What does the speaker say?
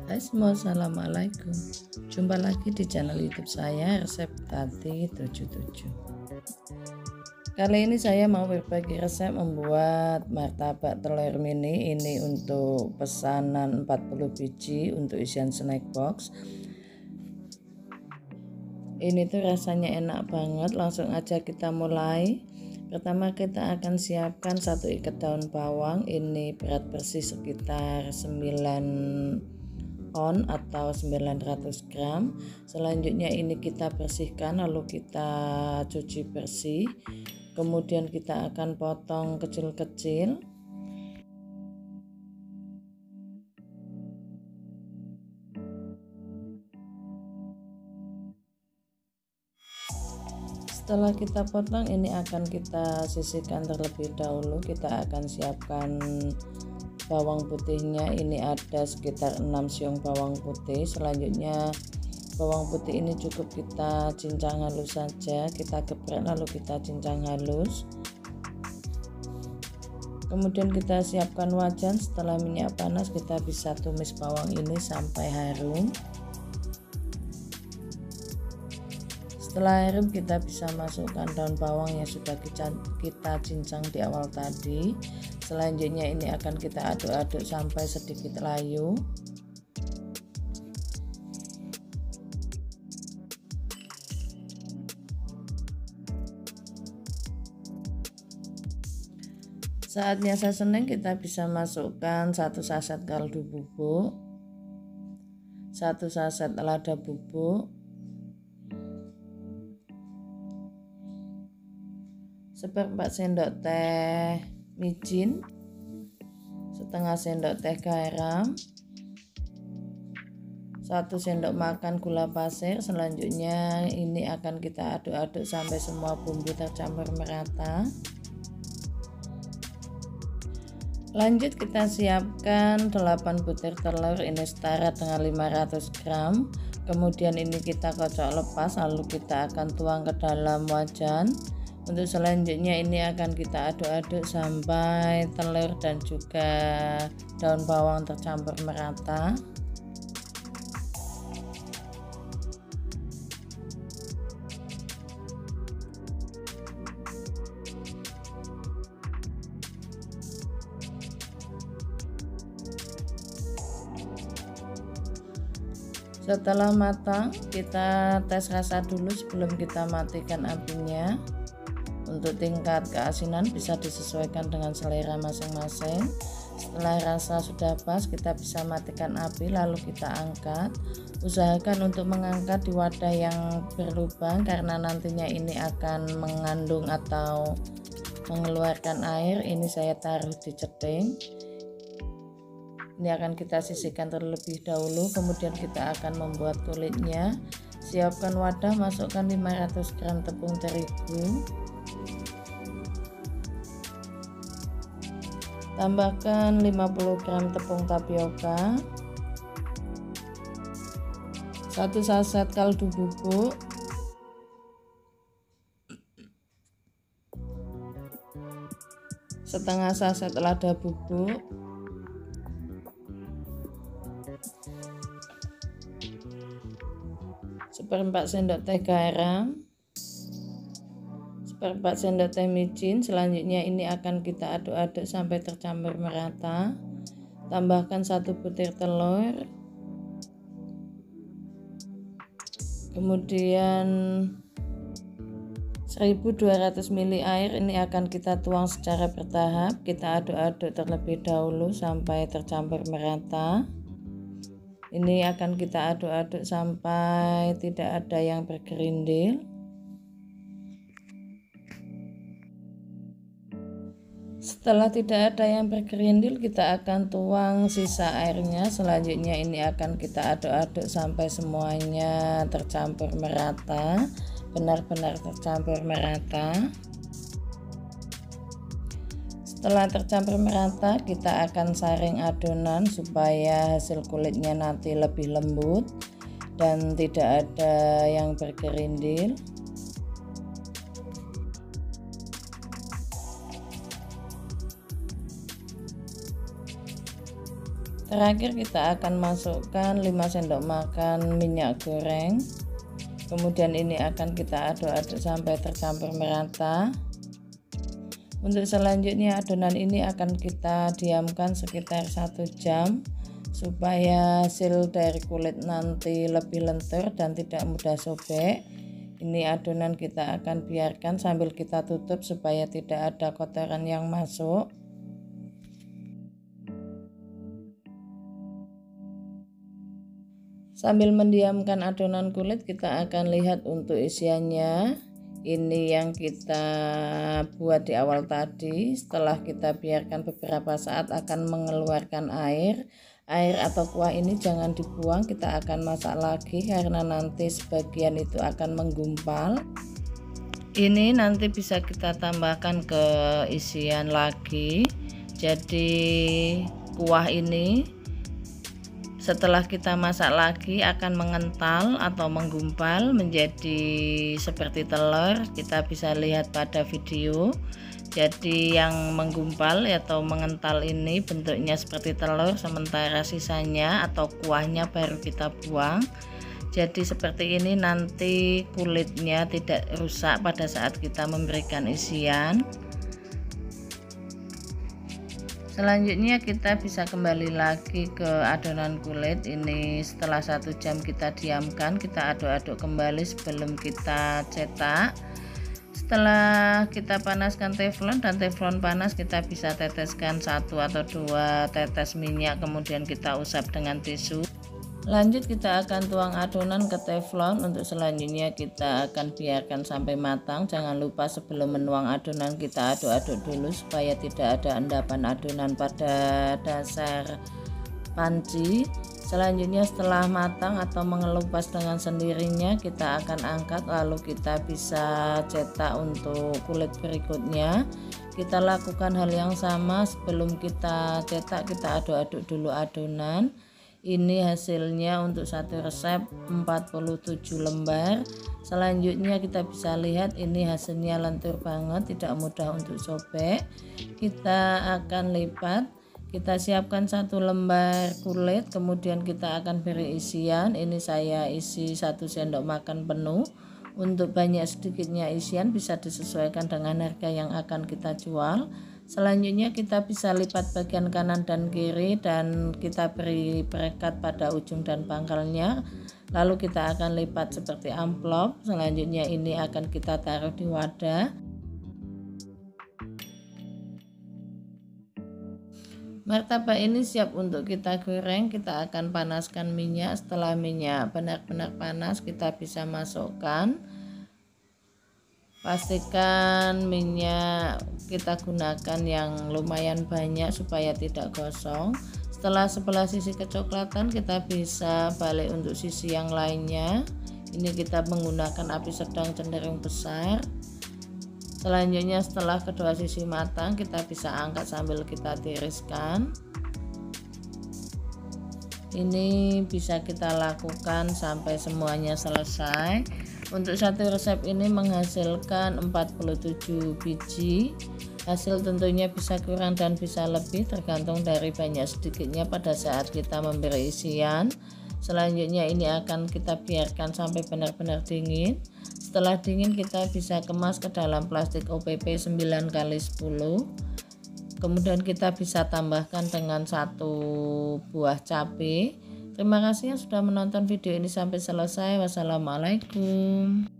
Hai semua, assalamualaikum. Jumpa lagi di channel YouTube saya, Resep Tati 77. Kali ini saya mau berbagi resep membuat martabak telur mini. Ini untuk pesanan 40 biji untuk isian snack box. Ini tuh rasanya enak banget. Langsung aja kita mulai. Pertama kita akan siapkan 1 ikat daun bawang. Ini berat bersih sekitar 9 on atau 900 gram. Selanjutnya ini kita bersihkan lalu kita cuci bersih. Kemudian kita akan potong kecil-kecil. Setelah kita potong, ini akan kita sisihkan terlebih dahulu. Kita akan siapkan bawang putihnya. Ini ada sekitar 6 siung bawang putih. Selanjutnya bawang putih ini cukup kita cincang halus saja. Kita geprek lalu kita cincang halus. Kemudian kita siapkan wajan. Setelah minyak panas, kita bisa tumis bawang ini sampai harum. Setelah harum, kita bisa masukkan daun bawang yang sudah kita cincang di awal tadi. Selanjutnya ini akan kita aduk-aduk sampai sedikit layu. Saatnya seasoneng, kita bisa masukkan 1 saset kaldu bubuk, 1 saset lada bubuk, 1/4 sendok teh micin, setengah sendok teh garam, 1 sendok makan gula pasir. Selanjutnya ini akan kita aduk-aduk sampai semua bumbu tercampur merata. Lanjut kita siapkan 8 butir telur, ini setara dengan 500 gram. Kemudian ini kita kocok lepas lalu kita akan tuang ke dalam wajan. Untuk selanjutnya ini akan kita aduk-aduk sampai telur dan juga daun bawang tercampur merata. Setelah matang, kita tes rasa dulu sebelum kita matikan apinya. Untuk tingkat keasinan bisa disesuaikan dengan selera masing-masing. Setelah rasa sudah pas, kita bisa matikan api lalu kita angkat. Usahakan untuk mengangkat di wadah yang berlubang karena nantinya ini akan mengandung atau mengeluarkan air. Ini saya taruh di cedeng. Ini akan kita sisihkan terlebih dahulu, kemudian kita akan membuat kulitnya. Siapkan wadah, masukkan 500 gram tepung terigu. Tambahkan 50 gram tepung tapioka, 1 saset kaldu bubuk, setengah saset lada bubuk, 1/4 sendok teh garam, 1/4 sendok teh micin. Selanjutnya ini akan kita aduk-aduk sampai tercampur merata. Tambahkan 1 butir telur, kemudian 1200 ml air. Ini akan kita tuang secara bertahap. Kita aduk-aduk terlebih dahulu sampai tercampur merata. Ini akan kita aduk-aduk sampai tidak ada yang bergerindil. Setelah tidak ada yang bergerindil, kita akan tuang sisa airnya. Selanjutnya ini akan kita aduk-aduk sampai semuanya tercampur merata, benar-benar tercampur merata. Setelah tercampur merata, kita akan saring adonan supaya hasil kulitnya nanti lebih lembut dan tidak ada yang bergerindil. Terakhir kita akan masukkan 5 sendok makan minyak goreng. Kemudian ini akan kita aduk-aduk sampai tercampur merata. Untuk selanjutnya adonan ini akan kita diamkan sekitar 1 jam supaya hasil dari kulit nanti lebih lentur dan tidak mudah sobek. Ini adonan kita akan biarkan sambil kita tutup supaya tidak ada kotoran yang masuk. Sambil mendiamkan adonan kulit, kita akan lihat untuk isiannya. Ini yang kita buat di awal tadi. Setelah kita biarkan beberapa saat akan mengeluarkan air. Air atau kuah ini jangan dibuang, kita akan masak lagi karena nanti sebagian itu akan menggumpal. Ini nanti bisa kita tambahkan ke isian lagi. Jadi kuah ini setelah kita masak lagi akan mengental atau menggumpal menjadi seperti telur. Kita bisa lihat pada video. Jadi yang menggumpal atau mengental ini bentuknya seperti telur, sementara sisanya atau kuahnya baru kita buang. Jadi seperti ini nanti kulitnya tidak rusak pada saat kita memberikan isian. Selanjutnya kita bisa kembali lagi ke adonan kulit ini. Setelah 1 jam kita diamkan, kita aduk-aduk kembali sebelum kita cetak. Setelah kita panaskan teflon dan teflon panas, kita bisa teteskan 1 atau 2 tetes minyak, kemudian kita usap dengan tisu. Lanjut kita akan tuang adonan ke teflon. Untuk selanjutnya kita akan biarkan sampai matang. Jangan lupa sebelum menuang adonan kita aduk-aduk dulu supaya tidak ada endapan adonan pada dasar panci. Selanjutnya setelah matang atau mengelupas dengan sendirinya, kita akan angkat lalu kita bisa cetak untuk kulit berikutnya. Kita lakukan hal yang sama. Sebelum kita cetak, kita aduk-aduk dulu adonan. Ini hasilnya untuk satu resep 47 lembar. Selanjutnya kita bisa lihat ini hasilnya lentur banget, tidak mudah untuk sobek. Kita akan lipat. Kita siapkan 1 lembar kulit, kemudian kita akan beri isian. Ini saya isi 1 sendok makan penuh. Untuk banyak sedikitnya isian bisa disesuaikan dengan harga yang akan kita jual. Selanjutnya kita bisa lipat bagian kanan dan kiri dan kita beri perekat pada ujung dan pangkalnya. Lalu kita akan lipat seperti amplop. Selanjutnya ini akan kita taruh di wadah. Martabak ini siap untuk kita goreng. Kita akan panaskan minyak. Setelah minyak benar-benar panas, kita bisa masukkan. Pastikan minyak kita gunakan yang lumayan banyak supaya tidak gosong. Setelah sebelah sisi kecoklatan, kita bisa balik untuk sisi yang lainnya. Ini kita menggunakan api sedang cenderung besar. Selanjutnya setelah kedua sisi matang, kita bisa angkat sambil kita tiriskan. Ini bisa kita lakukan sampai semuanya selesai. Untuk satu resep ini menghasilkan 47 biji. Hasil tentunya bisa kurang dan bisa lebih tergantung dari banyak sedikitnya pada saat kita memberi isian. Selanjutnya ini akan kita biarkan sampai benar-benar dingin. Setelah dingin kita bisa kemas ke dalam plastik OPP 9x10. Kemudian kita bisa tambahkan dengan 1 buah cabai. Terima kasih yang sudah menonton video ini sampai selesai. Wassalamualaikum.